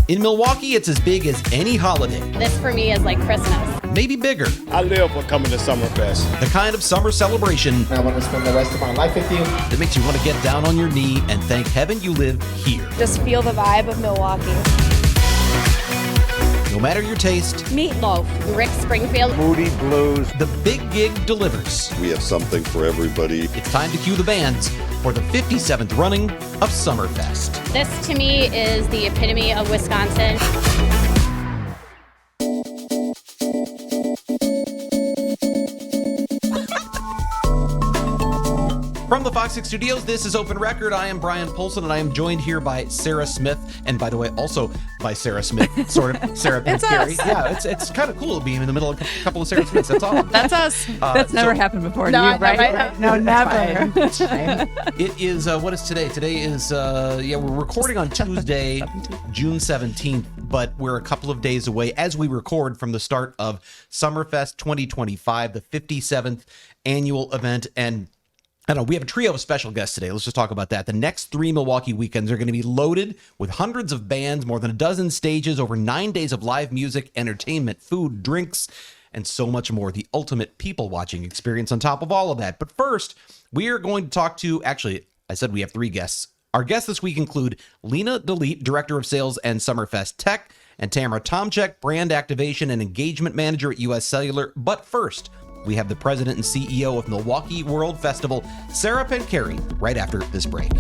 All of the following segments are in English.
In Milwaukee, it's as big as any holiday. This for me is like Christmas. Maybe bigger. I live for coming to Summerfest. The kind of summer celebration I want to spend the rest of my life with you. that makes you want to get down on your knee and thank heaven you live here. Just feel the vibe of Milwaukee. No matter your taste, Meatloaf, Rick Springfield. Moody Blues. the big gig delivers. We have something for everybody. It's time to cue the bands for the 57th running of Summerfest. This to me is the epitome of Wisconsin. From the FOX6 studios, this is Open Record. I am Bryan Polcyn, and I am joined here by Sarah Smith, and by the way, also by Sarah Smith, sort of Sarah Pancheri. Yeah, it's kind of cool being in the middle of a couple of Sarah Smiths. That's awesome. That's us. That's never happened before. No, you, right? No, never. It is, what is today? Today is, we're recording on Tuesday, June 17th, but we're a couple of days away as we record from the start of Summerfest 2025, the 57th annual event. And I don't know, we have a trio of special guests today. Let's just talk about that. The next 3 Milwaukee weekends are going to be loaded with hundreds of bands, more than a dozen stages, over 9 days of live music, entertainment, food, drinks, and so much more. The ultimate people-watching experience on top of all of that. But first, we are going to talk to, actually, I said we have 3 guests. Our guests this week include Lena DeLeet, Director of Sales and Summerfest Tech, and Tamara Tomczyk, Brand Activation and Engagement Manager at U.S. Cellular. But first, we have the president and CEO of Milwaukee World Festival, Sarah Pancheri, right after this break.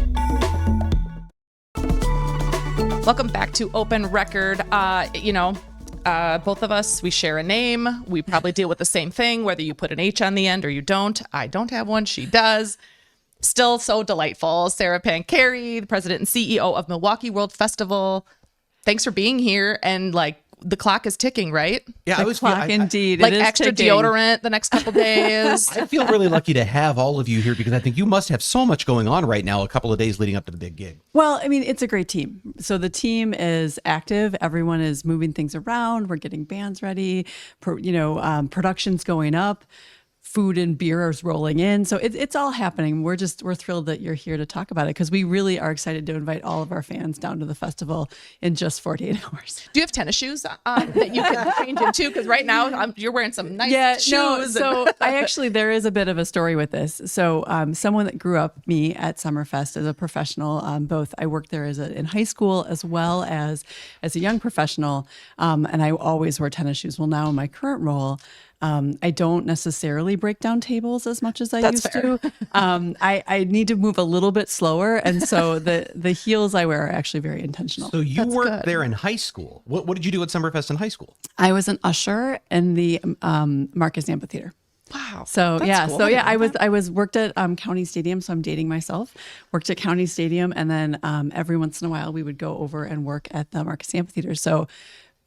Welcome back to Open Record. Both of us, we share a name. We probably deal with the same thing, whether you put an H on the end or you don't. I don't have one. She does. Still so delightful. Sarah Pancheri, the president and CEO of Milwaukee World Festival. Thanks for being here. And the clock is ticking, right? Yeah, Indeed. Like it is extra ticking. deodorant the next couple days. I feel really lucky to have all of you here because I think you must have so much going on right now, a couple of days leading up to the big gig. Well, I mean, it's a great team. So the team is active. Everyone is moving things around. We're getting bands ready. Production's going up. Food and beer is rolling in. So it's all happening. We're thrilled that you're here to talk about it because we really are excited to invite all of our fans down to the festival in just 48 hours. Do you have tennis shoes that you can change into? Because right now you're wearing some nice shoes. No, so there is a bit of a story with this. So someone that grew up me at Summerfest as a professional, both I worked there in high school as well as a young professional, and I always wear tennis shoes. Well, now in my current role, I don't necessarily break down tables as much as I used to. I need to move a little bit slower. And so the heels I wear are actually very intentional. So you worked there in high school. What did you do at Summerfest in high school? I was an usher in the Marcus Amphitheater. Wow. So that's cool. I was worked at County Stadium, so I'm dating myself. Worked at County Stadium, and then every once in a while we would go over and work at the Marcus Amphitheater. So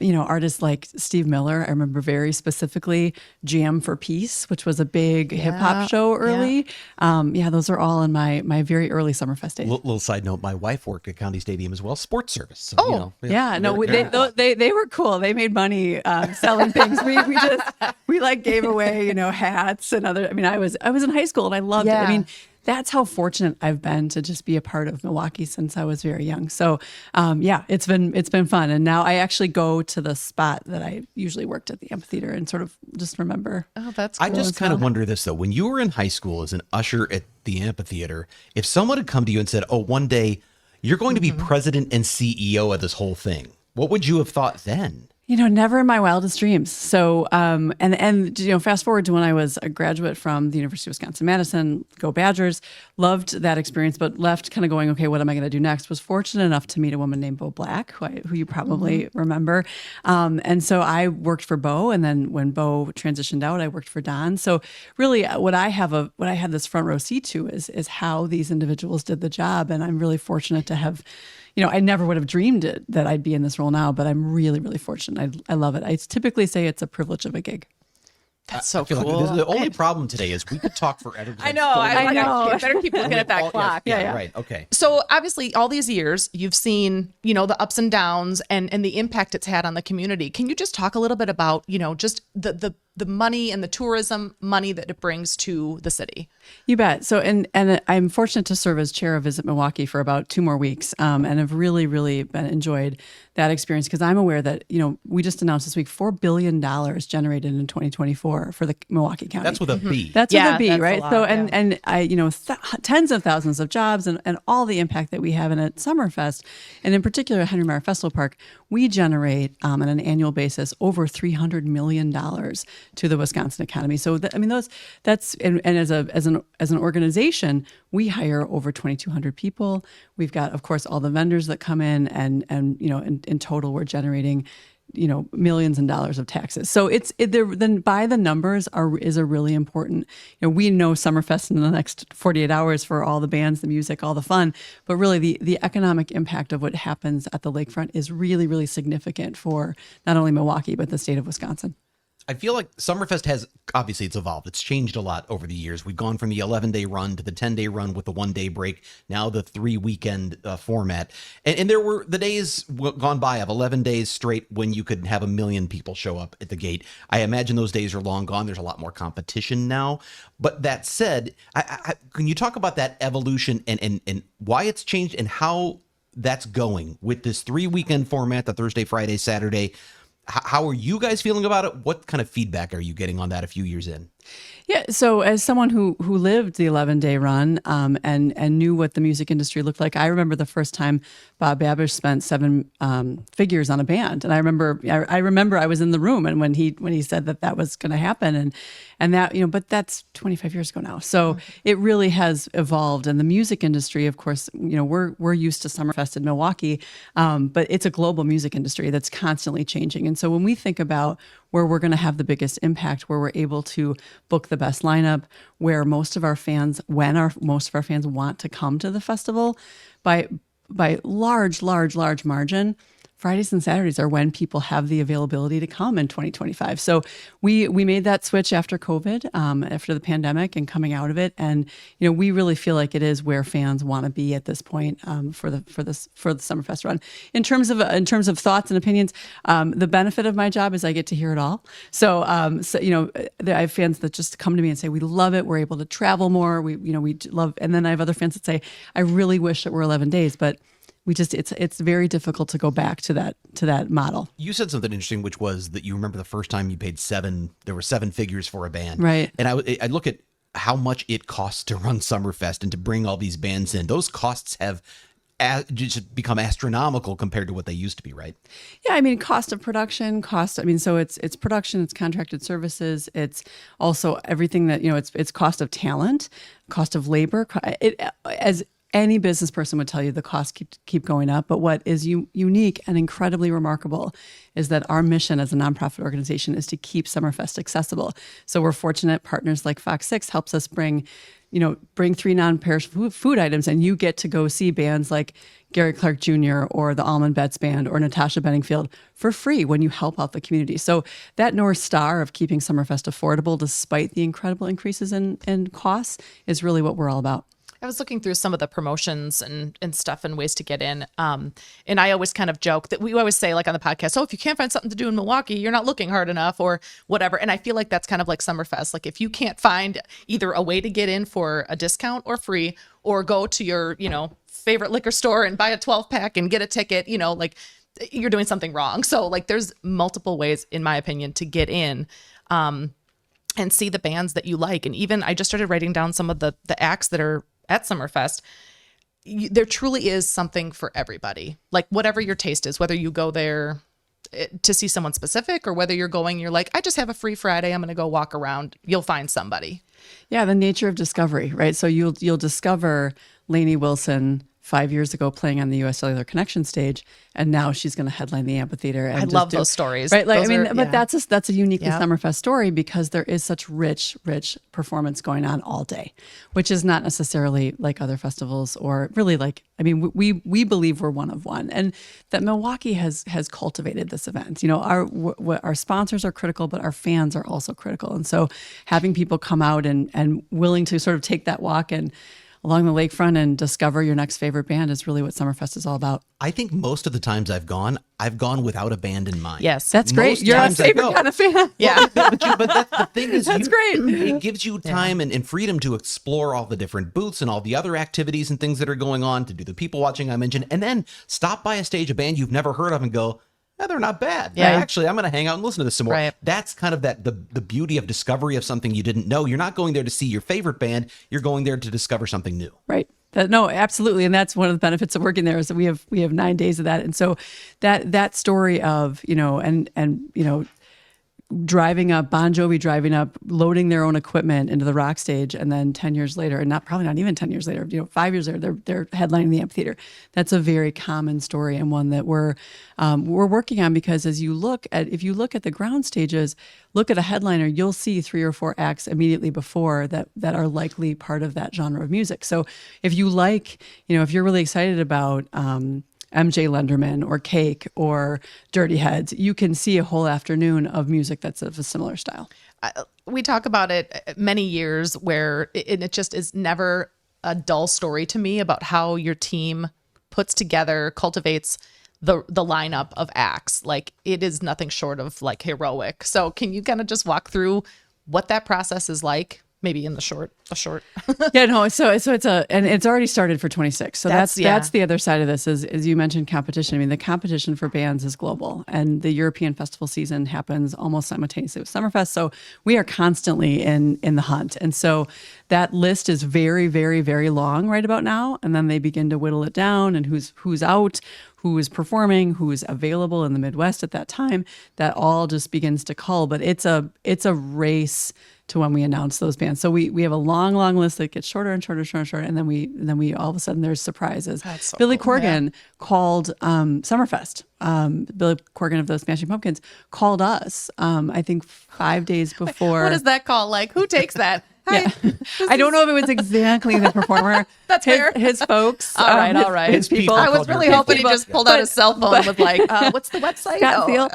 artists like Steve Miller, I remember very specifically Jam for Peace, which was a big hip hop show early. Yeah. Those are all in my very early Summerfest days. Little side note, my wife worked at County Stadium as well, sports service. So, they were cool. They made money selling things. We gave away, hats and other. I mean, I was in high school and I loved it. I mean, that's how fortunate I've been to just be a part of Milwaukee since I was very young. So, it's been fun. And now I actually go to the spot that I usually worked at the amphitheater and sort of just remember. Oh, that's cool. I just kind of wonder this though. When you were in high school as an usher at the amphitheater, if someone had come to you and said, "Oh, one day you're going to be president and CEO of this whole thing," what would you have thought then? Never in my wildest dreams. So, fast forward to when I was a graduate from the University of Wisconsin-Madison, go Badgers, loved that experience, but left kind of going, okay, what am I going to do next? Was fortunate enough to meet a woman named Bo Black, who you probably remember. And so I worked for Bo, and then when Bo transitioned out, I worked for Don. So really what I had this front row seat to is how these individuals did the job. And I'm really fortunate to have, I never would have dreamed that I'd be in this role now, but I'm really, really fortunate. I love it. I typically say it's a privilege of a gig. That's so cool. Like the only problem today is we could talk forever. I know. I better keep looking at that clock. Yeah, right. Okay. So obviously, all these years, you've seen, the ups and downs and the impact it's had on the community. Can you just talk a little bit about, just the the money and the tourism money that it brings to the city. You bet. So, and I'm fortunate to serve as chair of Visit Milwaukee for about 2 more weeks, and have really, really enjoyed that experience because I'm aware that, we just announced this week $4 billion generated in 2024 for the Milwaukee County. That's with a B. That's with a B, that's a right? lot, So, yeah. and I, tens of thousands of jobs and all the impact that we have in at Summerfest, and in particular at Henry Meyer Festival Park, we generate on an annual basis over $300 million to the Wisconsin economy. So, that's as an organization, we hire over 2,200 people. We've got, of course, all the vendors that come in, and in total, we're generating millions in dollars of taxes. So then by the numbers is a really important, we know Summerfest in the next 48 hours for all the bands, the music, all the fun, but really the economic impact of what happens at the lakefront is really, really significant for not only Milwaukee, but the state of Wisconsin. I feel like Summerfest has, obviously it's evolved. It's changed a lot over the years. We've gone from the 11-day run to the 10-day run with the 1-day break, now the 3-weekend format. And there were the days gone by of 11 days straight when you could have 1 million people show up at the gate. I imagine those days are long gone. There's a lot more competition now. But that said, can you talk about that evolution and why it's changed and how that's going with this 3-weekend format, the Thursday, Friday, Saturday? How are you guys feeling about it? What kind of feedback are you getting on that a few years in? Yeah, so as someone who lived the 11-day run and knew what the music industry looked like, I remember the first time Bob Babish spent 7 figures on a band, and I remember I was in the room, and when he said that was going to happen, and that but that's 25 years ago now. So it really has evolved, and the music industry, of course, we're used to Summerfest in Milwaukee, but it's a global music industry that's constantly changing, and so when we think about where we're going to have the biggest impact, where we're able to book the best lineup, where most of our fans want to come to the festival by large margin, Fridays and Saturdays are when people have the availability to come in 2025. So we made that switch after COVID, after the pandemic and coming out of it, and we really feel like it is where fans want to be at this point for the Summerfest run. In terms of thoughts and opinions, the benefit of my job is I get to hear it all. So I have fans that just come to me and say we love it. We're able to travel more. We love, and then I have other fans that say I really wish it were 11 days, but it's very difficult to go back to that model. You said something interesting, which was that you remember the first time you paid there were 7 figures for a band. Right. And I look at how much it costs to run Summerfest and to bring all these bands in. Those costs have just become astronomical compared to what they used to be, right? Yeah, cost of production, so it's production, it's contracted services, it's also everything that, it's cost of talent, cost of labor. As any business person would tell you, the costs keep going up. But what is unique and incredibly remarkable is that our mission as a nonprofit organization is to keep Summerfest accessible. So we're fortunate partners like FOX6 helps us bring 3 non-perishable food items, and you get to go see bands like Gary Clark Jr. or the Allman Betts Band or Natasha Bedingfield for free when you help out the community. So that North Star of keeping Summerfest affordable despite the incredible increases in costs is really what we're all about. I was looking through some of the promotions and stuff and ways to get in. And I always kind of joke that we always say, like on the podcast, if you can't find something to do in Milwaukee, you're not looking hard enough or whatever. And I feel like that's kind of like Summerfest. Like if you can't find either a way to get in for a discount or free, or go to your, favorite liquor store and buy a 12-pack and get a ticket, like you're doing something wrong. So like there's multiple ways, in my opinion, to get in. And see the bands that you like. And even I just started writing down some of the acts that are at Summerfest. There truly is something for everybody. Like whatever your taste is, whether you go there to see someone specific or whether you're like, I just have a free Friday, I'm going to go walk around, you'll find somebody. Yeah, the nature of discovery, right? So you'll discover Lainey Wilson 5 years ago playing on the U.S. Cellular Connection stage, and now she's going to headline the amphitheater. And I love those stories, right? Like, those but that's a uniquely Summerfest story because there is such rich performance going on all day, which is not necessarily like other festivals or really like. We believe we're one of one, and that Milwaukee has cultivated this event. Our sponsors are critical, but our fans are also critical, and so having people come out and willing to sort of take that walk and along the lakefront and discover your next favorite band is really what Summerfest is all about. I think most of the times I've gone without a band in mind. Yes. That's great. Most You're a times I favorite go. kind of fan. Yeah. But that's the thing is, That's great. It gives you time and freedom to explore all the different booths and all the other activities and things that are going on, to do the people watching I mentioned, and then stop by a stage, a band you've never heard of, and go, they're not bad. Yeah. Actually, I'm going to hang out and listen to this some more. Right. That's kind of the beauty of discovery of something you didn't know. You're not going there to see your favorite band. You're going there to discover something new. Right. No, absolutely. And that's one of the benefits of working there is that we have 9 days of that. And so that story of, driving up, Bon Jovi driving up, loading their own equipment into the rock stage, and then 10 years later, and probably not even 10 years later, 5 years later, they're headlining the amphitheater. That's a very common story, and one that we're working on, because if you look at the ground stages, look at a headliner, you'll see 3 or 4 acts immediately before that are likely part of that genre of music. So if you if you're really excited about MJ Lenderman or Cake or Dirty Heads, you can see a whole afternoon of music that's of a similar style. We talk about it many years where it just is never a dull story to me about how your team puts together, cultivates the lineup of acts. Like, it is nothing short of like heroic. So can you kind of just walk through what that process is like? Maybe in a short. Yeah, no. So it's and it's already started for 26. So that's the other side of this is, as you mentioned, competition. I mean, the competition for bands is global, and the European festival season happens almost simultaneously with Summerfest. So we are constantly in the hunt, and so that list is very, very, very long right about now. And then they begin to whittle it down, and who's out, who is performing, who is available in the Midwest at that time. That all just begins to cull. But it's a race to when we announce those bands. So we have a long list that gets shorter and shorter, and then we all of a sudden there's surprises. That's so Billy cool. Corgan called Summerfest. Billy Corgan of the Smashing Pumpkins called us. I think 5 days before. What is that call? Like, who takes that? Yeah. I don't know if it was exactly the performer. That's fair. His folks. All right. His people. I was called your really people. hoping he just pulled out his cell phone and was like, what's the website? Scott Oh. Thiel.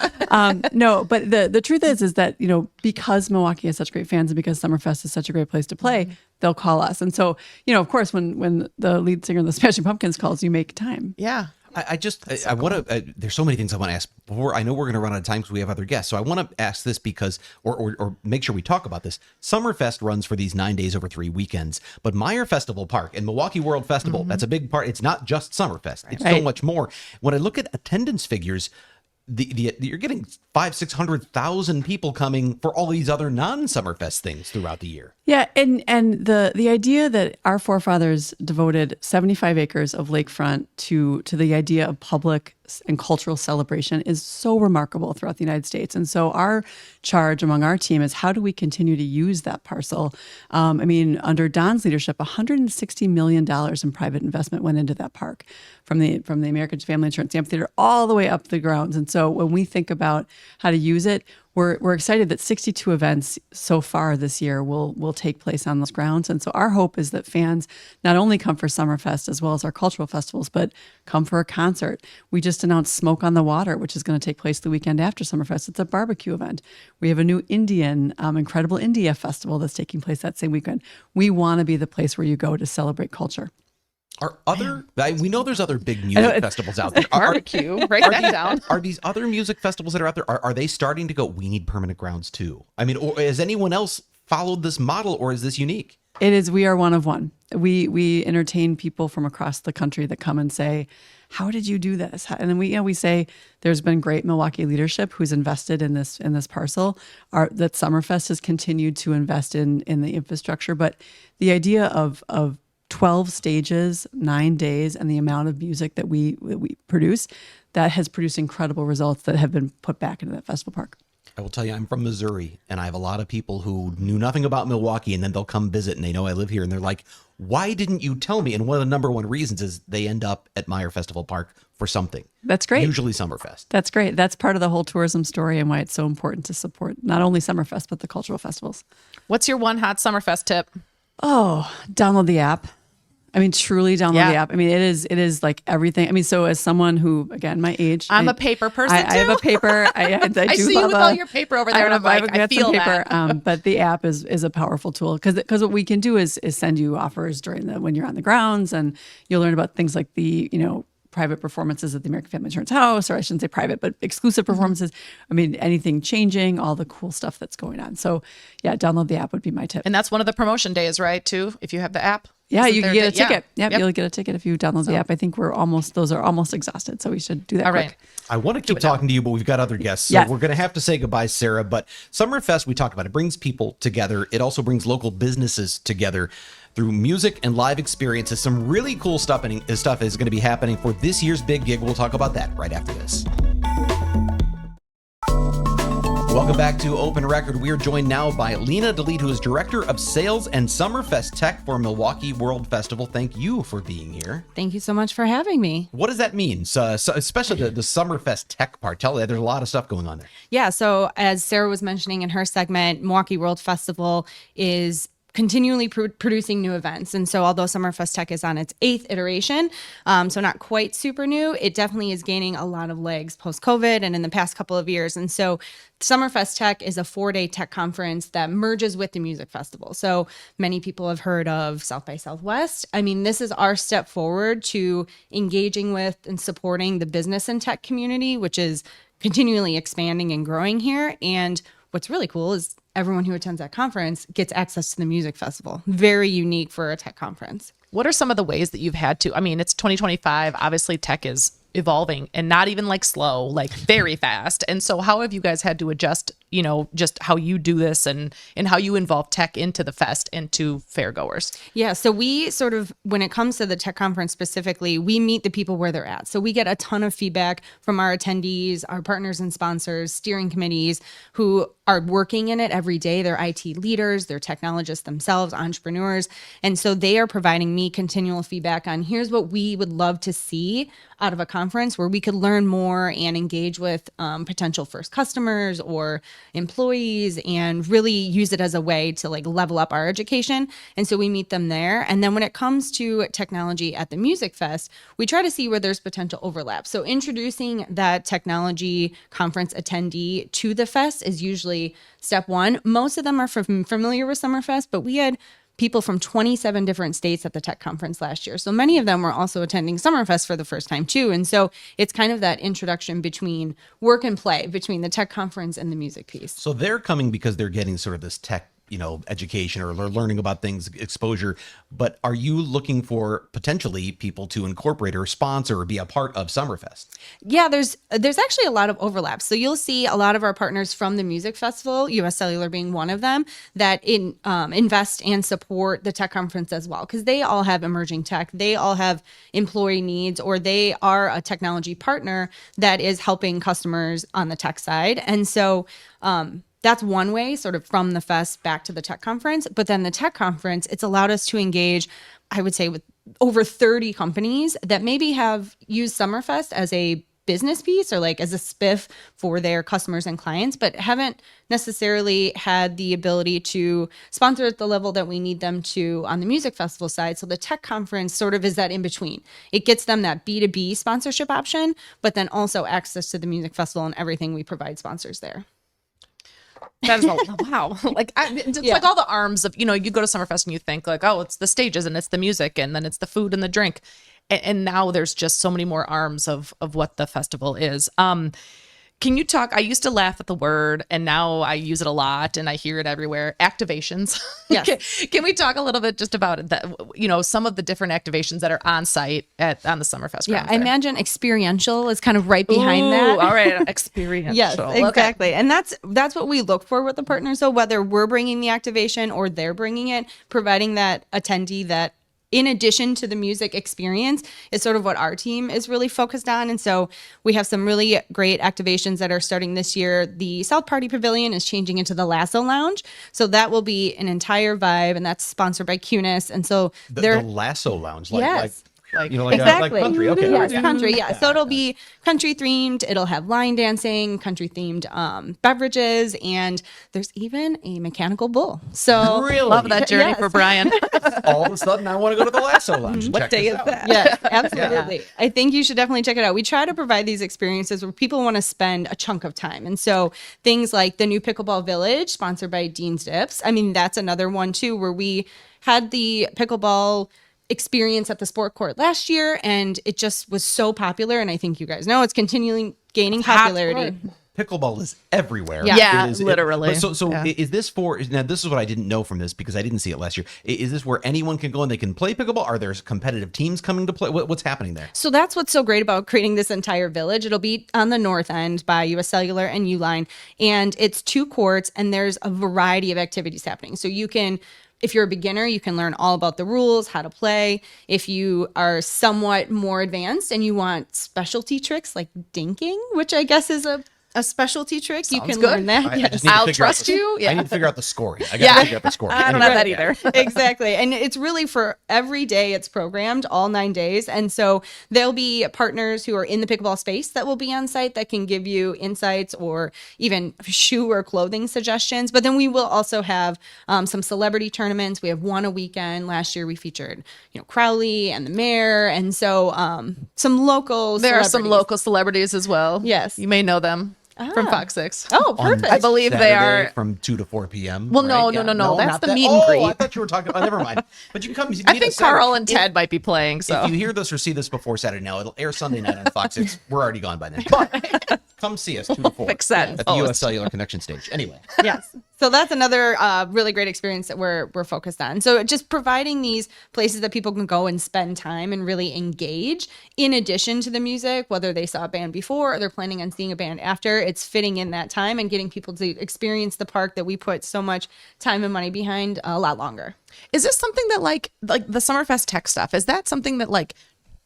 No, but the truth is that, because Milwaukee has such great fans and because Summerfest is such a great place to play, they'll call us. And so, of course, when the lead singer of the Smashing Pumpkins calls, you make time. Yeah. I want to, there's so many things I want to ask before. I know we're going to run out of time because we have other guests. So I want to ask this because, or make sure we talk about this. Summerfest runs for these 9 days over 3 weekends, but Meyer Festival Park and Milwaukee World Festival, that's a big part. It's not just Summerfest. It's so much more. When I look at attendance figures, you're getting 500,000-600,000 people coming for all these other non-Summerfest things throughout the year. Yeah, and the idea that our forefathers devoted 75 acres of lakefront to the idea of public and cultural celebration is so remarkable throughout the United States. And so our charge among our team is, how do we continue to use that parcel? Under Don's leadership, $160 million in private investment went into that park, from the American Family Insurance Amphitheater all the way up the grounds. And so when we think about how to use it, we're excited that 62 events so far this year will take place on those grounds. And so our hope is that fans not only come for Summerfest as well as our cultural festivals, but come for a concert. We just announced Smoke on the Water, which is going to take place the weekend after Summerfest. It's a barbecue event. We have a new Incredible India festival that's taking place that same weekend. We want to be the place where you go to celebrate culture. We know there's other big music festivals out there. Barbecue. Write that down. Are these other music festivals that are out there, are they starting to go, we need permanent grounds too? Or has anyone else followed this model, or is this unique? It is. We are one of one. We entertain people from across the country that come and say, how did you do this? And then we say there's been great Milwaukee leadership who's invested in this parcel. That Summerfest has continued to invest in the infrastructure, but the idea of 12 stages, 9 days, and the amount of music that we produce, that has produced incredible results that have been put back into that festival park. I will tell you, I'm from Missouri, and I have a lot of people who knew nothing about Milwaukee, and then they'll come visit, and they know I live here, and they're like, why didn't you tell me? And one of the number one reasons is they end up at Meyer Festival Park for something. That's great. Usually Summerfest. That's great. That's part of the whole tourism story and why it's so important to support not only Summerfest, but the cultural festivals. What's your one hot Summerfest tip? Oh, download the app. I mean, truly download Yeah. the app. I mean, it is like everything. I mean, so as someone who, again, my age, I'm a paper person I have too. a paper. I do I see you love with all your paper over there, and I'm like, I got some feel that. But the app is a powerful tool because what we can do is send you offers during when you're on the grounds, and you'll learn about things like the private performances at the American Family Insurance House, or I shouldn't say private, but exclusive performances. I mean, anything changing, all the cool stuff that's going on. So yeah, download the app would be my tip. And that's one of the promotion days, right? Too, if you have the app. Yeah, Isn't you there can get a day- ticket. Yeah. Yep, you'll get a ticket if you download the app. I think those are almost exhausted, so we should do that All quick. right. I want to keep talking to you, but we've got other guests. So Yes. we're going to have to say goodbye, Sarah. But Summerfest, we talked about, it brings people together. It also brings local businesses together through music and live experiences. Some really cool stuff is going to be happening for this year's big gig. We'll talk about that right after this. Welcome back to Open Record. We are joined now by Lena DeLeet, who is Director of Sales and Summerfest Tech for Milwaukee World Festival. Thank you for being here. Thank you so much for having me. What does that mean? So especially the Summerfest Tech part. Tell me, there's a lot of stuff going on there. Yeah, so as Sarah was mentioning in her segment, Milwaukee World Festival is continually producing new events. And so although Summerfest Tech is on its 8th iteration, so not quite super new, it definitely is gaining a lot of legs post-COVID and in the past couple of years. And so Summerfest Tech is a 4-day tech conference that merges with the music festival. So many people have heard of South by Southwest. I mean, this is our step forward to engaging with and supporting the business and tech community, which is continually expanding and growing here. And what's really cool is everyone who attends that conference gets access to the music festival. Very unique for a tech conference. What are some of the ways that you've had to? I mean, it's 2025. Obviously, tech is evolving and not even like slow, like very fast. And so how have you guys had to adjust, just how you do this and how you involve tech into the fest and to fairgoers? Yeah. So we sort of, when it comes to the tech conference specifically, we meet the people where they're at. So we get a ton of feedback from our attendees, our partners and sponsors, steering committees who are working in it every day. They're IT leaders, they're technologists themselves, entrepreneurs. And so they are providing me continual feedback on here's what we would love to see out of a conference where we could learn more and engage with potential first customers or employees and really use it as a way to like level up our education. And so we meet them there. And then when it comes to technology at the Music Fest, we try to see where there's potential overlap. So introducing that technology conference attendee to the fest is usually step one. Most of them are familiar with Summerfest, but we had people from 27 different states at the tech conference last year. So many of them were also attending Summerfest for the first time too. And so it's kind of that introduction between work and play, between the tech conference and the music piece. So they're coming because they're getting sort of this tech, education or learning about things, exposure. But are you looking for potentially people to incorporate or sponsor or be a part of Summerfest? Yeah, there's actually a lot of overlap. So you'll see a lot of our partners from the music festival, US Cellular being one of them, that invest and support the tech conference as well, because they all have emerging tech. They all have employee needs, or they are a technology partner that is helping customers on the tech side. And so that's one way, sort of from the fest back to the tech conference. But then the tech conference, it's allowed us to engage, I would say, with over 30 companies that maybe have used Summerfest as a business piece or like as a spiff for their customers and clients, but haven't necessarily had the ability to sponsor at the level that we need them to on the music festival side. So the tech conference sort of is that in between. It gets them that B2B sponsorship option, but then also access to the music festival and everything we provide sponsors there. That is wow. It's like all the arms of, you go to Summerfest and you think like, oh, it's the stages and it's the music and then it's the food and the drink. And now there's just so many more arms of what the festival is. Can you talk? I used to laugh at the word and now I use it a lot and I hear it everywhere. Activations. Yes. Can we talk a little bit just about it? That, some of the different activations that are on site on the Summerfest. Yeah, I imagine experiential is kind of right behind that. All right, experiential. Yes, exactly. Okay. And that's what we look for with the partners. So whether we're bringing the activation or they're bringing it, providing that attendee that in addition to the music experience is sort of what our team is really focused on. And so we have some really great activations that are starting this year. The South Party Pavilion is changing into the Lasso Lounge. So that will be an entire vibe, and that's sponsored by Cunis. And so The Lasso Lounge. yes. Like, You know, like, Exactly. like country. Okay. Yes, Yeah. country. Yeah. So it'll be country themed. It'll have line dancing, country themed beverages, and there's even a mechanical bull. So Really? love that journey Yes. for Brian. All of a sudden, I want to go to the Lasso Lounge. And What check day this is out. that? yeah, absolutely. I think you should definitely check it out. We try to provide these experiences where people want to spend a chunk of time. And so things like the new Pickleball Village, sponsored by Dean's Dips. I mean, that's another one too, where we had the pickleball experience at the sport court last year, and it just was so popular. And I think you guys know it's continually gaining popularity. Pickleball is everywhere. Yeah, It is- literally. So Yeah. is this for, now this is what I didn't know from this because I didn't see it last year. Is this where anyone can go and they can play pickleball? Are there competitive teams coming to play? What's happening there? So that's what's so great about creating this entire village. It'll be on the north end by US Cellular and Uline, and it's 2 courts, and there's a variety of activities happening. So you can, if you're a beginner, you can learn all about the rules, how to play. If you are somewhat more advanced and you want specialty tricks like dinking, which I guess is a specialty trick, you Sounds can good. learn that. I Yes. just need to I'll figure out trust the- you. I Yeah. need to figure out the scoring. I got to figure out the scoring. I don't have that either. Exactly. And it's really for every day it's programmed, all 9 days. And so there'll be partners who are in the pickleball space that will be on site that can give you insights or even shoe or clothing suggestions. But then we will also have some celebrity tournaments. We have one a weekend. Last year we featured, Crowley and the mayor. And so some local There are some celebrities. local celebrities as well. Yes. You may know them from FOX6. Oh, perfect. I believe they Saturday are. from 2 to 4 p.m. Well, right? no. That's not the that. meet and Oh, greet. I thought you were talking. Oh, never mind. But you can come. I think Carl and Ted might be playing. So If you hear this or see this before Saturday, now it'll air Sunday night on Fox 6. We're already gone by then. But come see us 2 to 4 Fix that and at the post. US Cellular Connection stage. Anyway, Yes. So that's another really great experience that we're focused on. So just providing these places that people can go and spend time and really engage in addition to the music, whether they saw a band before or they're planning on seeing a band after, it's fitting in that time and getting people to experience the park that we put so much time and money behind a lot longer. is this something that like the Summerfest Tech stuff? Is that something that like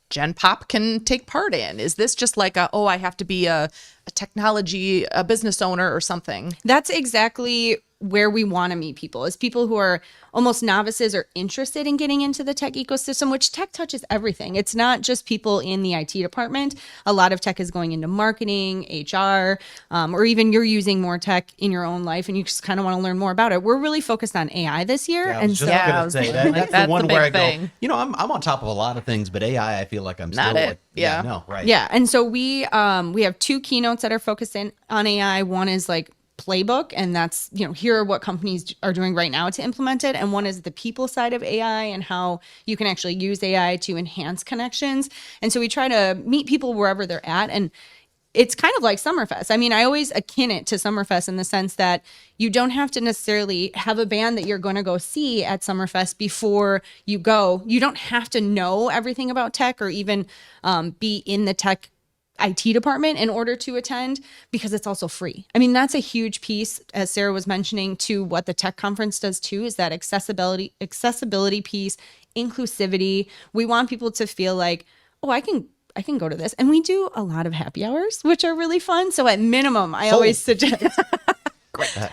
Gen Pop can take part in? Is this just like I have to be a technology, a business owner or something? That's exactly where we want to meet people, is people who are almost novices or interested in getting into the tech ecosystem, which tech touches everything. It's not just people in the IT department. A lot of tech is going into marketing, HR, or even you're using more tech in your own life and you just kind of want to learn more about it. We're really focused on AI this year. I and was just so gonna I was say thinking, that's that's the one the where I big go. thing. I'm on top of a lot of things, but AI, I feel like I'm Not still it. like, Yeah. no, right. yeah. And so we have 2 keynotes that are focused on AI. One is like playbook, and that's here are what companies are doing right now to implement it, and one is the people side of AI and how you can actually use AI to enhance connections. And so we try to meet people wherever they're at, and it's kind of like Summerfest. I mean, I always akin it to Summerfest in the sense that you don't have to necessarily have a band that you're going to go see at Summerfest before you go. You don't have to know everything about tech or even be in the tech IT department in order to attend, because it's also free. I mean, that's a huge piece, as Sarah was mentioning, to what the tech conference does too, is that accessibility piece, inclusivity. We want people to feel like, oh, I can go to this. And we do a lot of happy hours, which are really fun. So at minimum, I always suggest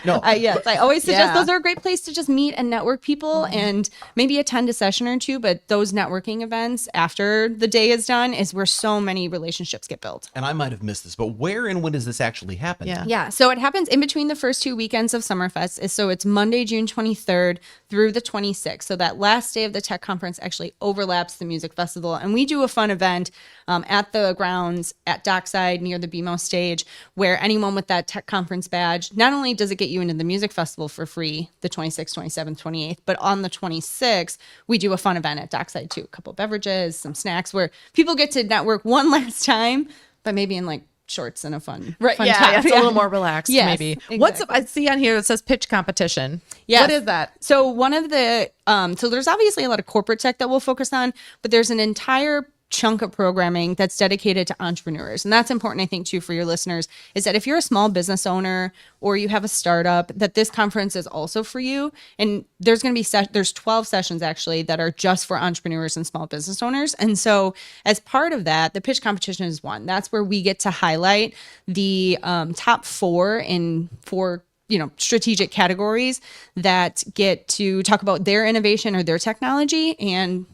No, yes, I always suggest Yeah. those are a great place to just meet and network people and maybe attend a session or two. But those networking events after the day is done is where so many relationships get built. and I might have missed this, but where and when does this actually happen? Yeah. Yeah, so it happens in between the first 2 weekends of Summerfest. So it's Monday, June 23rd through the 26th. So that last day of the tech conference actually overlaps the music festival. And we do a fun event at the grounds at Dockside near the BMO stage, where anyone with that tech conference badge, not only does it get you into the music festival for free, the 26th, 27th, 28th, but on the 26th, we do a fun event at Dockside too. A couple beverages, some snacks, where people get to network one last time, but maybe in like shorts and a fun top. It's a little more relaxed, Yes, maybe. exactly. What's I see on here? It says pitch competition. Yes. What is that? So one of the so there's obviously a lot of corporate tech that we'll focus on, but there's an entire chunk of programming that's dedicated to entrepreneurs. And that's important, I think, too, for your listeners, is that if you're a small business owner or you have a startup, that this conference is also for you. And there's going to be there's 12 sessions actually that are just for entrepreneurs and small business owners. And so as part of that, the pitch competition is one. That's where we get to highlight the top 4 in 4 strategic categories that get to talk about their innovation or their technology and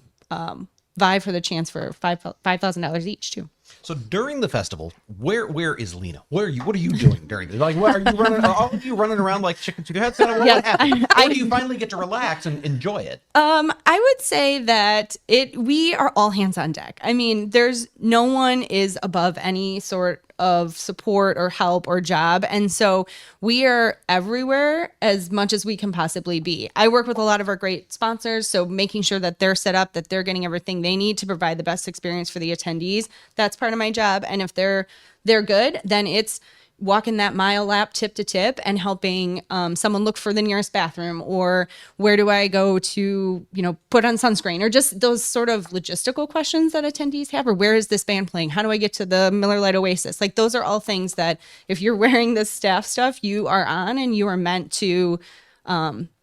vie for the chance for $5,000 each too. So during the festival, where is Lena? What are you doing during this? Like, what are you running? Are all of you running around like chickens to their heads? What happened? Or do you finally get to relax and enjoy it? I would say that we are all hands on deck. I mean, there's no one is above any sort of support or help or job. And so we are everywhere as much as we can possibly be. I work with a lot of our great sponsors, so making sure that they're set up, that they're getting everything they need to provide the best experience for the attendees. That's part of my job. And if they're good, then it's walking that mile lap tip to tip and helping someone look for the nearest bathroom, or where do I go to, put on sunscreen, or just those sort of logistical questions that attendees have, or where is this band playing? How do I get to the Miller Lite Oasis? Like, those are all things that if you're wearing this staff stuff, you are on, and you are meant to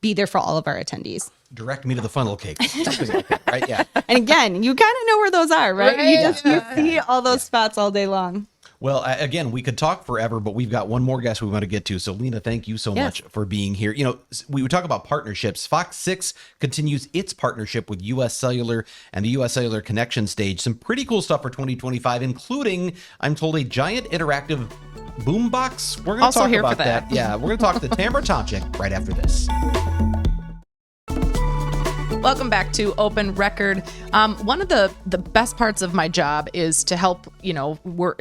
be there for all of our attendees. Direct me to the funnel cake. Something like that, right? Yeah. And again, you kind of know where those are, right? You see all those spots all day long. Well, again, we could talk forever, but we've got one more guest we want to get to. So, Lena, thank you so much for being here. We would talk about partnerships. FOX6 continues its partnership with U.S. Cellular and the U.S. Cellular Connection Stage. Some pretty cool stuff for 2025, including, I'm told, a giant interactive boombox. We're going to talk about that. Yeah, we're going to talk to Tamara Tomczyk right after this. Welcome back to Open Record. One of the best parts of my job is to help, where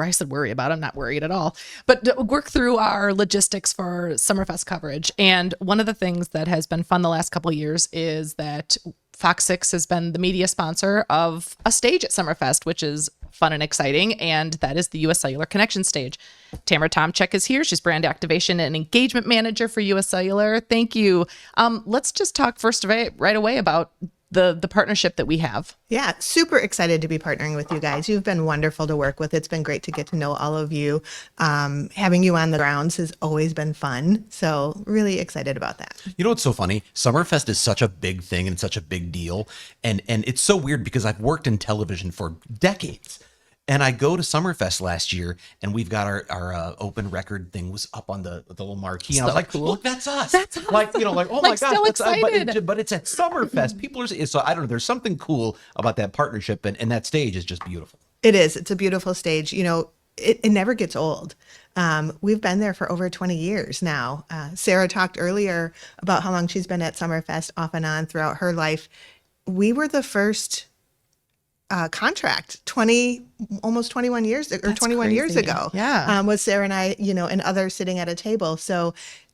I said worry about, I'm not worried at all, but to work through our logistics for Summerfest coverage. And one of the things that has been fun the last couple of years is that FOX6 has been the media sponsor of a stage at Summerfest, which is fun and exciting, and that is the U.S. Cellular Connection Stage. Tamara Tomczyk is here. She's brand activation and engagement manager for U.S. Cellular. Thank you. Let's just talk first right away about the partnership that we have. Yeah, super excited to be partnering with you guys. You've been wonderful to work with. It's been great to get to know all of you. Having you on the grounds has always been fun. So really excited about that. You know what's so funny? Summerfest is such a big thing and such a big deal. And it's so weird because I've worked in television for decades. And I go to Summerfest last year, and we've got our open record thing was up on the little marquee. And I was like, cool. Look, that's us. That's us. Like, oh my gosh. So excited. But it's at Summerfest. People are, so I don't know, there's something cool about that partnership, and that stage is just beautiful. It is. It's a beautiful stage. It never gets old. We've been there for over 20 years now. Sarah talked earlier about how long she's been at Summerfest off and on throughout her life. We were the first contract almost 21 years or That's 21 crazy. years ago. Yeah. With Sarah and I, and others sitting at a table. So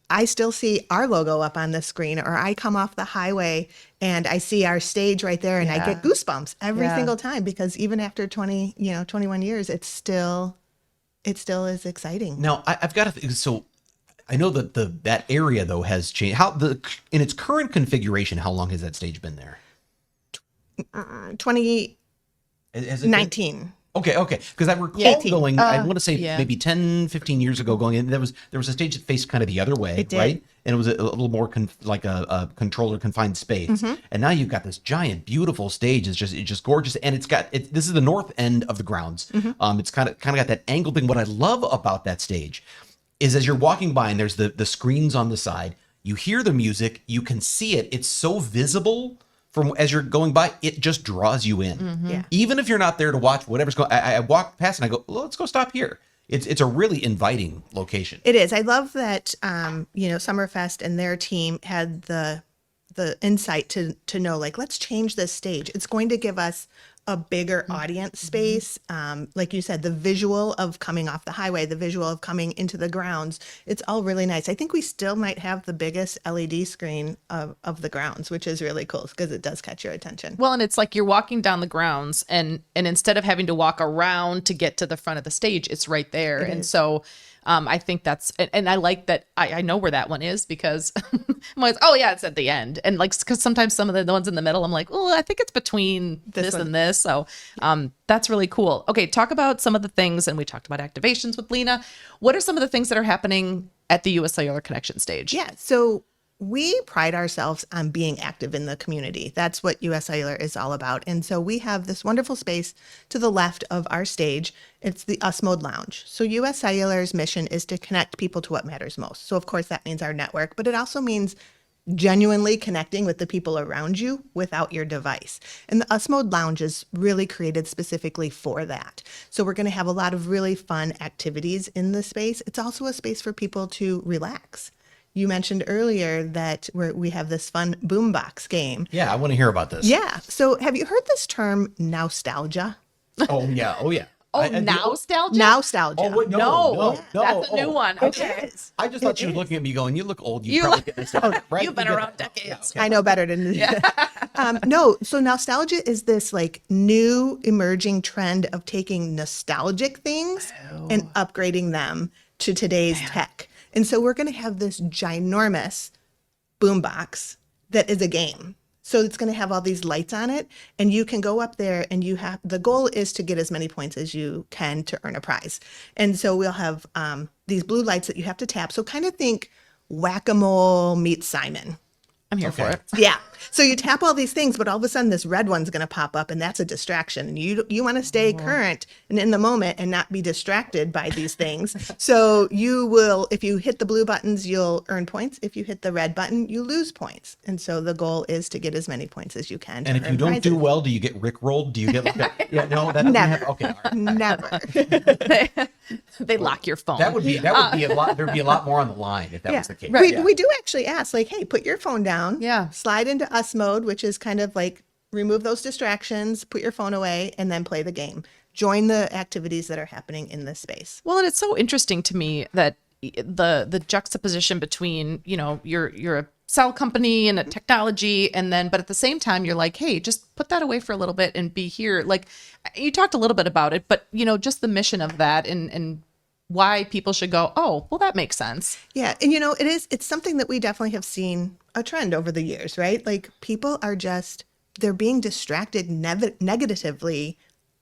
I still see our logo up on the screen, or I come off the highway and I see our stage right there, and I get goosebumps every single time, because even after 21 years, it still is exciting. Now, I've got to so I know that that area though has changed. In its current configuration, how long has that stage been there? 2019. Okay. Because I recall going, I want to say maybe 10, 15 years ago going in, there was a stage that faced kind of the other way, right? And it was a little more like a controller confined space. Mm-hmm. And now you've got this giant, beautiful stage. It's just gorgeous. And this is the north end of the grounds. Mm-hmm. It's kind of got that angle thing. What I love about that stage is as you're walking by and there's the screens on the side, you hear the music, you can see it. It's so visible. From as you're going by, it just draws you in. Mm-hmm. Yeah. Even if you're not there to watch whatever's going, I walk past and I go, let's go stop here. It's a really inviting location. It is. I love that. Summerfest and their team had the insight to know, like, let's change this stage. It's going to give us a bigger audience space. Like you said, the visual of coming off the highway, the visual of coming into the grounds, it's all really nice. I think we still might have the biggest LED screen of the grounds, which is really cool because it does catch your attention. Well, and it's like you're walking down the grounds, and instead of having to walk around to get to the front of the stage, it's right there. And so I think that's, and I like that. I know where that one is because I'm always, it's at the end. And like, because sometimes some of the ones in the middle, I'm like, I think it's between this and this. So that's really cool. Okay, talk about some of the things, and we talked about activations with Lena. What are some of the things that are happening at the U.S. Cellular Connection stage? Yeah, so we pride ourselves on being active in the community. That's what U.S. Cellular is all about. And so we have this wonderful space to the left of our stage. It's the Us Mode Lounge. So U.S. Cellular's mission is to connect people to what matters most. So of course that means our network, but it also means genuinely connecting with the people around you without your device. And the Us Mode Lounge is really created specifically for that. So we're going to have a lot of really fun activities in the space. It's also a space for people to relax. You mentioned earlier that we have this fun boombox game. Yeah, I want to hear about this. Yeah. So have you heard this term nostalgia? Oh, yeah. Oh, yeah. Oh, nostalgia? Nostalgia. Oh, wait, no. That's a new one. Okay. I just thought she was looking at me going, you look old. You probably get this right? You've been around decades. I know better than no. So nostalgia is this like new emerging trend of taking nostalgic things and upgrading them to today's tech. And so we're going to have this ginormous boombox that is a game. So it's going to have all these lights on it, and you can go up there and the goal is to get as many points as you can to earn a prize. And so we'll have these blue lights that you have to tap. So kind of think Whack-A-Mole meets Simon. I'm here for it. Yeah. So you tap all these things, but all of a sudden this red one's going to pop up, and that's a distraction. And you want to stay current and in the moment and not be distracted by these things. So you will, if you hit the blue buttons, you'll earn points. If you hit the red button, you lose points. And so the goal is to get as many points as you can. And if you don't do well, do you get rickrolled? Do you get yeah, no, that doesn't Never. Okay, all right. Never. They lock your phone. That would be a lot. There'd be a lot more on the line if that was the case. We do actually ask, like, hey, put your phone down. Yeah. Slide into Us Mode, which is kind of like remove those distractions, put your phone away, and then play the game. Join the activities that are happening in this space. Well, and it's so interesting to me that the juxtaposition between, you're a cell company and a technology, but at the same time, you're like, hey, just put that away for a little bit and be here. Like, you talked a little bit about it, but, just the mission of that and why people should go, oh, well, that makes sense. Yeah. And, it's something that we definitely have seen a trend over the years, right? Like, people are they're being distracted negatively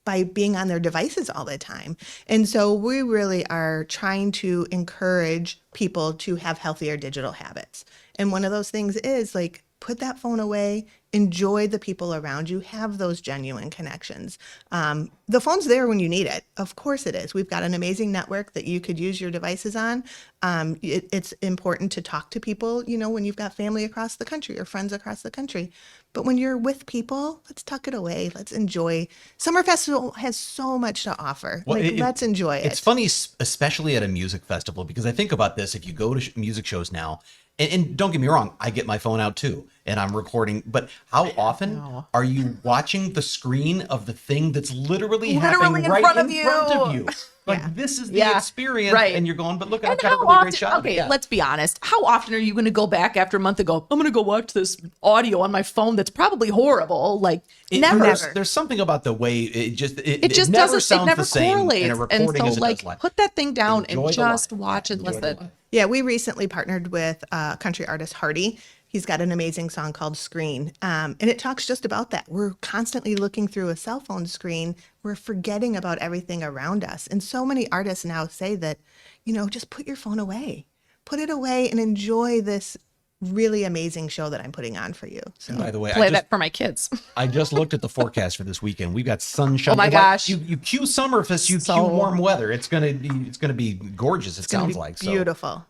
by being on their devices all the time. And so we really are trying to encourage people to have healthier digital habits. And one of those things is like, put that phone away, enjoy the people around you, have those genuine connections. The phone's there when you need it. Of course it is. We've got an amazing network that you could use your devices on. It's important to talk to people, when you've got family across the country or friends across the country. But when you're with people, let's tuck it away. Let's enjoy. Summer Festival has so much to offer. Well, let's enjoy it. It's funny, especially at a music festival, because I think about this. If you go to music shows now, and don't get me wrong, I get my phone out too, and I'm recording. But how often are you watching the screen of the thing that's literally happening right in front of you? Like, this is the experience, right. And you're going, but look, I've And got a how really often, great shot. okay, let's be honest. How often are you going to go back after a month and go, I'm going to go watch this audio on my phone that's probably horrible? Like, never. There's something about the way it just doesn't, never it sounds never the same correlates. in a recording and as so, it does live. put that thing down Enjoy and the just live. watch and Enjoy the listen. live. Yeah, we recently partnered with country artist Hardy. He's got an amazing song called Screen. And it talks just about that. We're constantly looking through a cell phone screen. We're forgetting about everything around us. And so many artists now say that, just put your phone away. Put it away and enjoy this really amazing show that I'm putting on for you. So, By the way, Play that for my kids. I just looked at the forecast for this weekend. We've got sunshine. Oh my gosh. You cue Summerfest, you cue warm weather. It's gonna be gorgeous. It sounds like so.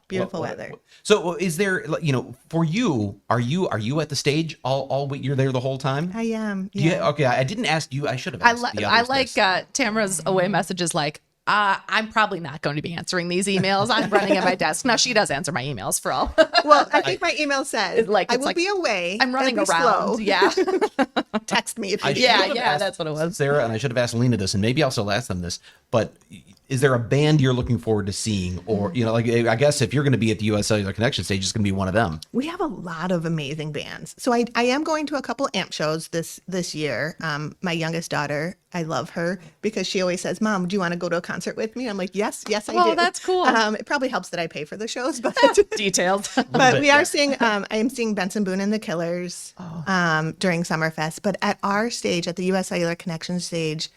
Beautiful weather. So is there, for you, are you at the stage all week? You're there the whole time? I am. Okay, I didn't ask you. I should have asked the I others like this. Tamara's away messages like, I'm probably not going to be answering these emails. I'm running at my desk. Now, she does answer my emails for all. Well, I think my email says, I will be away. I'm running and be around. Slow. Yeah. Text me if you Yeah, that's what it was. Sarah, and I should have asked Lena this, and maybe also asked them this, but is there a band you're looking forward to seeing? Or, I guess if you're going to be at the U.S. Cellular Connection stage, it's going to be one of them. We have a lot of amazing bands. So I am going to a couple AMP shows this year. My youngest daughter, I love her because she always says, Mom, do you want to go to a concert with me? I'm like, yes, I do. Oh, that's cool. It probably helps that I pay for the shows, but Detailed. But we are seeing, I am seeing Benson Boone and the Killers during Summerfest. But at our stage, at the U.S. Cellular Connection stage,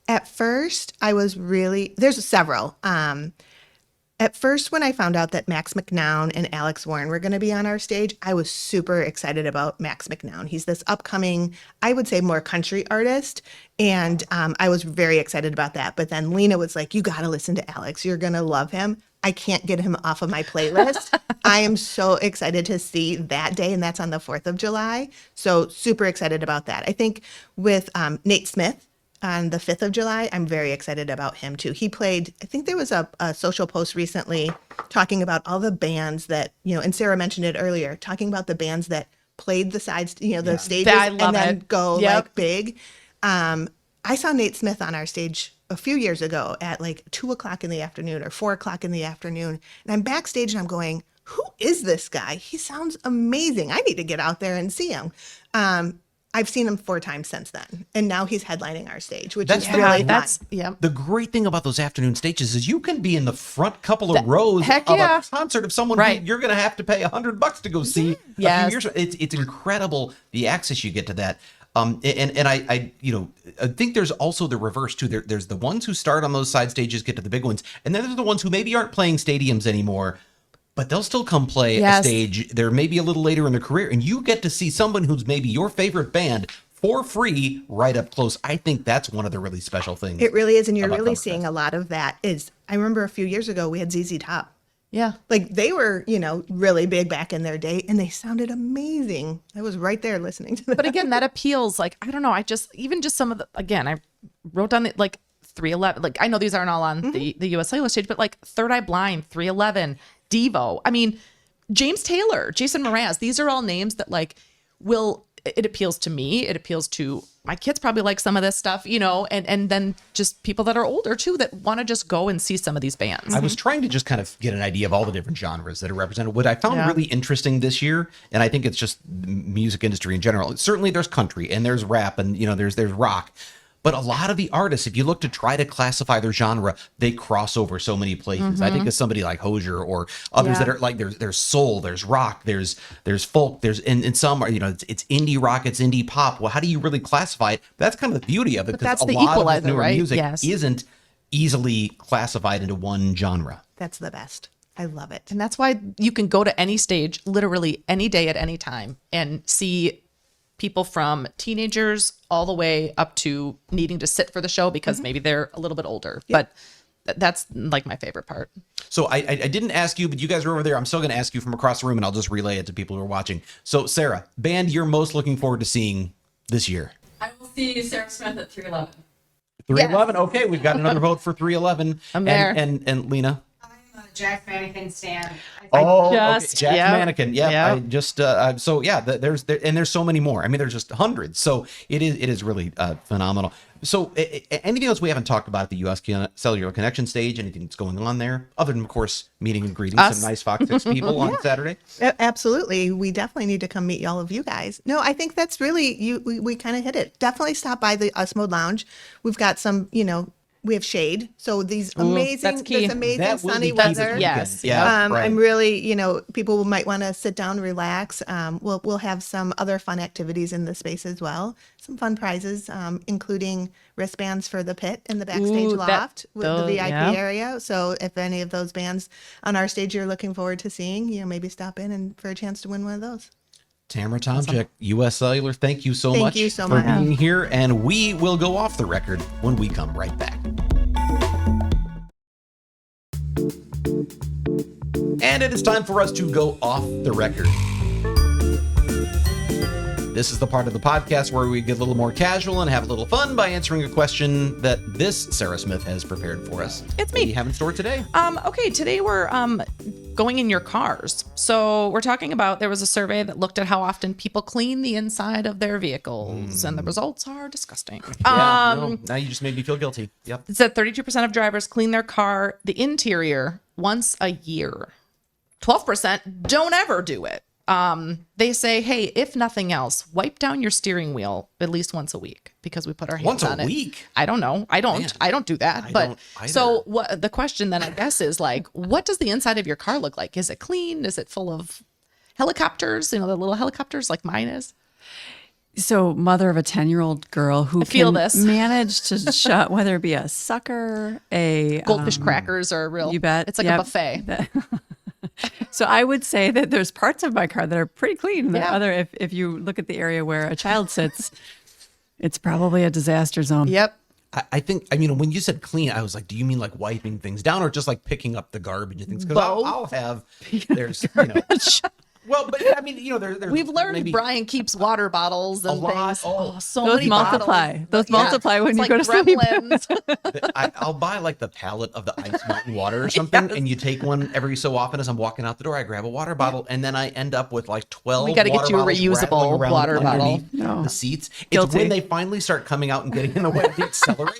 at first, there's several. At first, when I found out that Max McNown and Alex Warren were going to be on our stage, I was super excited about Max McNown. He's this upcoming, I would say, more country artist. And I was very excited about that. But then Lena was like, you got to listen to Alex. You're going to love him. I can't get him off of my playlist. I am so excited to see that day, and that's on the 4th of July. So super excited about that. I think with Nate Smith on the 5th of July, I'm very excited about him too. He played, I think there was a social post recently talking about all the bands that, and Sarah mentioned it earlier, talking about the bands that played the sides, the stages and then go like big. I saw Nate Smith on our stage a few years ago at like 2:00 in the afternoon or 4:00 in the afternoon. And I'm backstage and I'm going, who is this guy? He sounds amazing. I need to get out there and see him. I've seen him 4 times since then. And now he's headlining our stage, which is really fun. The great thing about those afternoon stages is you can be in the front couple of rows of a concert of someone who you're going to have to pay $100 to go see a few years. It's incredible the access you get to that. And I think there's also the reverse too. There's the ones who start on those side stages, get to the big ones, and then there's the ones who maybe aren't playing stadiums anymore, but they'll still come play a stage. They're maybe a little later in their career, and you get to see someone who's maybe your favorite band for free right up close. I think that's one of the really special things. It really is, and you're really seeing a lot of that. I remember a few years ago we had ZZ Top. Yeah. Like they were, really big back in their day and they sounded amazing. I was right there listening to them. But again, that appeals. Like, I don't know. Even just some of I wrote down 311. Like, I know these aren't all on the US Cellular stage, but like Third Eye Blind, 311, Devo. I mean, James Taylor, Jason Mraz. These are all names that it appeals to me. It appeals to my kids, probably like some of this stuff, and then just people that are older too that want to just go and see some of these bands. I was trying to just kind of get an idea of all the different genres that are represented. What I found really interesting this year, and I think it's just the music industry in general, certainly there's country and there's rap and there's rock. But a lot of the artists, if you look to try to classify their genre, they cross over so many places. I think of somebody like Hozier or others that are like there's soul, there's rock, there's folk, there's in some it's indie rock, it's indie pop. Well, how do you really classify it? That's kind of the beauty of it, because a lot of this newer music isn't easily classified into one genre. That's the best. I love it. And that's why you can go to any stage, literally any day at any time, and see people from teenagers all the way up to needing to sit for the show because maybe they're a little bit older. But that's like my favorite part. So I didn't ask you, but you guys are over there. I'm still going to ask you from across the room, and I'll just relay it to people who are watching. So Sarah, band you're most looking forward to seeing this year? I will see Sarah Smith at 311. 311. Yes. Okay, we've got another vote for 311. I'm there. And Lena? Jack Mannequin stand. Jack Mannequin. Yeah, I just there's so many more. I mean, there's just hundreds. So it is really phenomenal. So anything else we haven't talked about at the US Cellular Connection stage? Anything that's going on there other than, of course, meeting and greeting some nice FOX6 people on Saturday? Absolutely. We definitely need to come meet all of you guys. No, I think that's really we kind of hit it. Definitely stop by the Us Mode Lounge. We've got some, we have shade. So these amazing sunny weather. Yes. Yeah. I'm really, people might want to sit down, relax. We'll have some other fun activities in the space as well. Some fun prizes, including wristbands for the pit in the backstage loft with the VIP area. So if any of those bands on our stage you're looking forward to seeing, maybe stop in and for a chance to win one of those. Tamara Tomczyk, US Cellular, thank you so much for being here. And we will go off the record when we come right back. And it is time for us to go off the record. This is the part of the podcast where we get a little more casual and have a little fun by answering a question that this Sarah Smith has prepared for us. It's me. What do you have in store today? Okay, today we're going in your cars. So we're talking about, there was a survey that looked at how often people clean the inside of their vehicles, and the results are disgusting. Now you just made me feel guilty. Yep. It said 32% of drivers clean their car, the interior, once a year. 12% don't ever do it. They say, hey, if nothing else, wipe down your steering wheel at least once a week because we put our hands on it. Once a week? I don't know. I don't do that. So what the question then I guess is like, what does the inside of your car look like? Is it clean? Is it full of helicopters? The little helicopters like mine is. So, mother of a 10-year-old girl who manage to shut, whether it be a sucker, a goldfish crackers, or a real. You bet. It's like a buffet. So I would say that there's parts of my car that are pretty clean. The other, if you look at the area where a child sits, it's probably a disaster zone. Yep. I think, I mean, when you said clean, I was like, do you mean like wiping things down or just like picking up the garbage and things? Because I'll have, there's, well, but I mean, there's We've learned maybe Brian keeps water bottles and things. So Those many multiply. bottles. Those multiply when It's you like go to sleep. Gremlins. I'll buy like the pallet of the Ice Mountain water or something, and you take one every so often as I'm walking out the door. I grab a water bottle, and then I end up with like 12 We gotta get water you a bottles reusable rattling around water bottle. underneath No. the seats. It's Guilty. when they finally start coming out and getting in the way of the accelerator.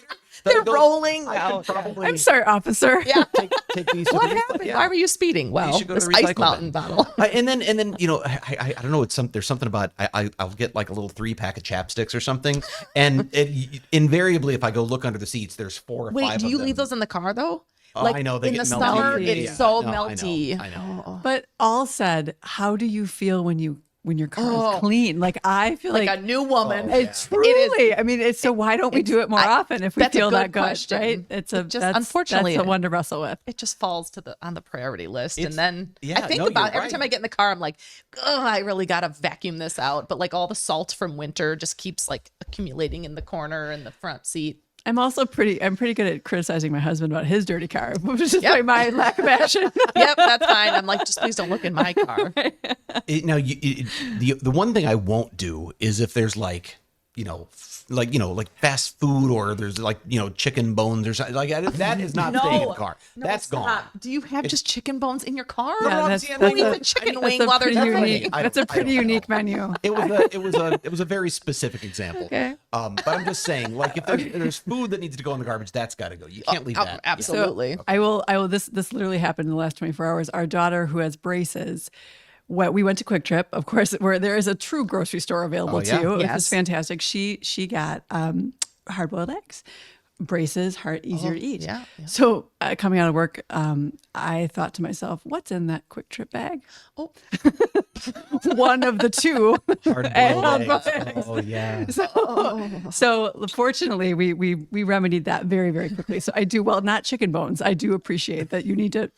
that They're I go, rolling I could out. probably I'm sorry, officer. Yeah. take these. to What the- happened? yeah. Why were you speeding? Well, should go to this the Ice recycle Mountain bin. bottle. And then I don't know. There's something about I'll get like a little 3-pack of chapsticks or something, and invariably if I go look under the seats, there's 4 or 5. Wait, do you of leave them. those in the car though? Oh, Like I know, they in the get summer, melty. it's Yeah. so No, I know, melty. I know. But all said, how do you feel when your car is clean? Like I feel Like like a new woman. It's truly. I mean, it's so. Why don't we do it more often if we that's a feel good that good, question. right? It's a It just- that's, unfortunately, that's the one to wrestle with. It just falls on the priority list, and It's- then yeah, I think no, about you're every right. time I get in the car, I'm like, oh, I really gotta vacuum this out. But like all the salt from winter just keeps like accumulating in the corner and the front seat. I'm pretty good at criticizing my husband about his dirty car, which is just my lack of action. Yep, that's fine. I'm like, just please don't look in my car. The one thing I won't do is if there's like fast food or there's like chicken bones or something like that is not staying in the car. That's gone. Do you have just chicken bones in your car? Yeah, Or that's- do you that's eat a- the chicken that's wing a while they're pretty cooking? unique. That's a pretty unique menu. It was a very specific example. Okay. But I'm just saying, like if there's food that needs to go in the garbage, that's got to go. You can't leave that. Absolutely. So I will. This literally happened in the last 24 hours. Our daughter, who has braces, we went to Quick Trip, of course, where there is a true grocery store available to you. Yes. It's fantastic. She got hard-boiled eggs, braces, easier to eat. yeah. So coming out of work, I thought to myself, what's in that Quick Trip bag? Oh. One of the two. Hard-boiled eggs. Oh yeah. So fortunately, we remedied that very, very quickly. So I do, well, not chicken bones. I do appreciate that you need to,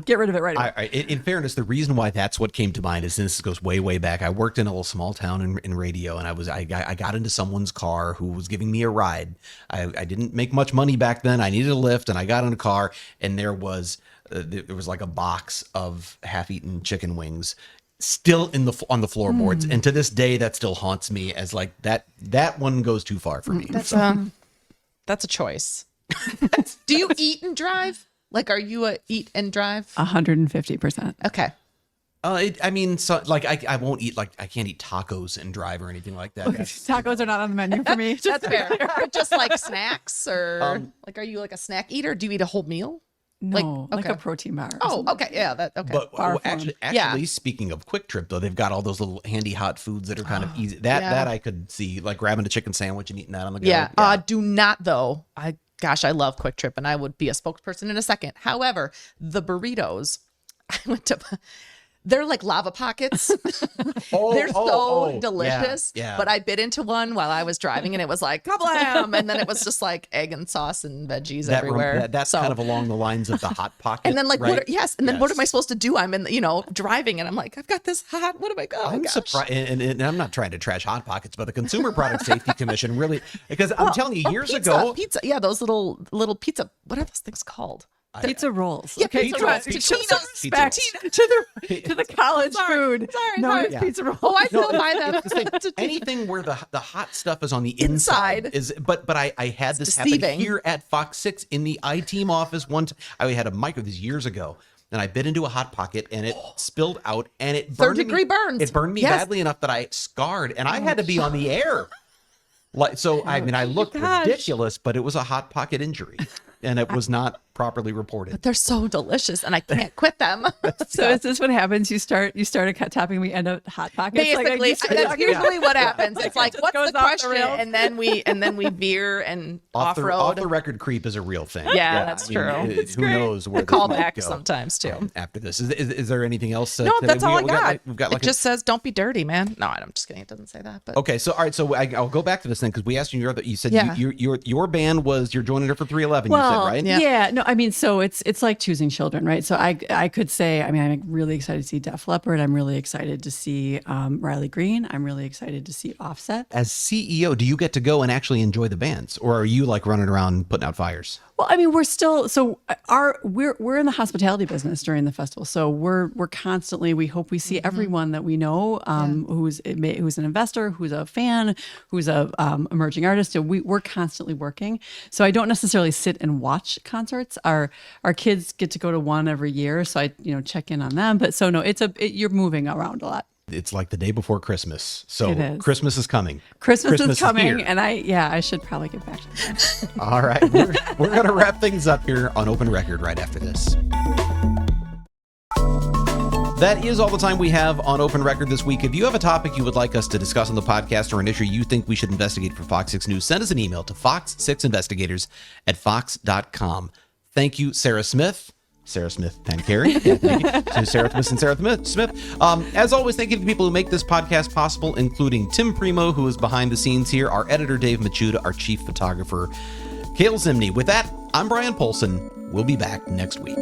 get rid of it right away. In fairness, the reason why that's what came to mind is this goes way, way back. I worked in a little small town in radio, and I got into someone's car who was giving me a ride. I didn't make much money back then. I needed a lift, and I got in a car, and there was like a box of half-eaten chicken wings still on the floorboards, and to this day that still haunts me as like that one goes too far for me. That's a choice. Do you eat and drive? Like, are you a eat and drive? 150%. Okay. I won't eat, like I can't eat tacos and drive or anything like that. Tacos are not on the menu for me. That's fair. But just like snacks or like, are you like a snack eater? Do you eat a whole meal? No, like okay. a protein bar. Oh, okay. Yeah. Okay. But Bar form. actually, Yeah. speaking of Quick Trip, though, they've got all those little handy hot foods that are kind of easy. That I could see, like grabbing a chicken sandwich and eating that on the go. yeah. Do not though. I love Quick Trip, and I would be a spokesperson in a second. However, the burritos, I went to. They're like lava pockets. They're so delicious. Yeah. But I bit into one while I was driving, and it was like kablam, and then it was just like egg and sauce and veggies everywhere. That's kind of along the lines of the hot pocket. And then like right? what am I supposed to do? I'm in driving, and I'm like, I've got this hot. What am I going? I'm surprised, and I'm not trying to trash Hot Pockets, but the Consumer Product Safety Commission really, because I'm telling you, years ago, pizza. Yeah, those little pizza. What are those things called? Pizza rolls. Yeah, Okay, pizza rolls. Pizza Totino's. rolls. to the college food. Sorry. Pizza rolls. Oh, I still buy them. it's the same. Anything where the hot stuff is on the inside is, but I had this happen deceiving. here at FOX6 in the I-Team office one time. I had a micro this years ago. And I bit into a Hot Pocket, and it spilled out, and it burned Third-degree burns. It burned me badly enough that I scarred, and I had to be on the air. I looked ridiculous, but it was a Hot Pocket injury, and it was not properly reported. They're so delicious, and I can't quit them. So is this what happens? You start a cut topping, we end up Hot Pockets. Basically, that's usually what happens. It's like, what's goes the off the question? rails. And then we veer and Off off-road. the record creep is a real thing. Yeah, that's true. Who knows where A this might callback go sometimes too. after this. Is there anything else? No, today? that's all I got. We've got like it just says, "Don't be dirty, man." No, I'm just kidding. It doesn't say that. But Okay, so all right, so I'll go back to this thing because we asked you. You said Yeah. your band was you're joining her for 311. Well, you said, right? yeah. No, I mean, so it's like choosing children, right? So I could say, I mean, I'm really excited to see Def Leppard. I'm really excited to see Riley Green. I'm really excited to see Offset. As CEO, do you get to go and actually enjoy the bands, or are you like running around putting out fires? Well, I mean, we're still we're in the hospitality business during the festival, so we're constantly. We hope we see everyone that we know, who's an investor, who's a fan, who's a emerging artist. So we're constantly working. So I don't necessarily sit and watch concerts. Our kids get to go to one every year, so I check in on them. But so no, you're moving around a lot. It's like the day before Christmas. So It is. Christmas is coming. Christmas is coming, here. and I should probably get back to that. All right. We're going to wrap things up here on Open Record right after this. That is all the time we have on Open Record this week. If you have a topic you would like us to discuss on the podcast or an issue you think we should investigate for Fox 6 News, send us an email to fox6investigators@fox.com. Thank you, Sarah Smith. Sarah Pancheri. Yeah, thank you to Sarah Smith. As always, thank you to the people who make this podcast possible, including Tim Primo, who is behind the scenes here, our editor, Dave Machuda, our chief photographer, Kale Zimney. With that, I'm Bryan Polcyn. We'll be back next week.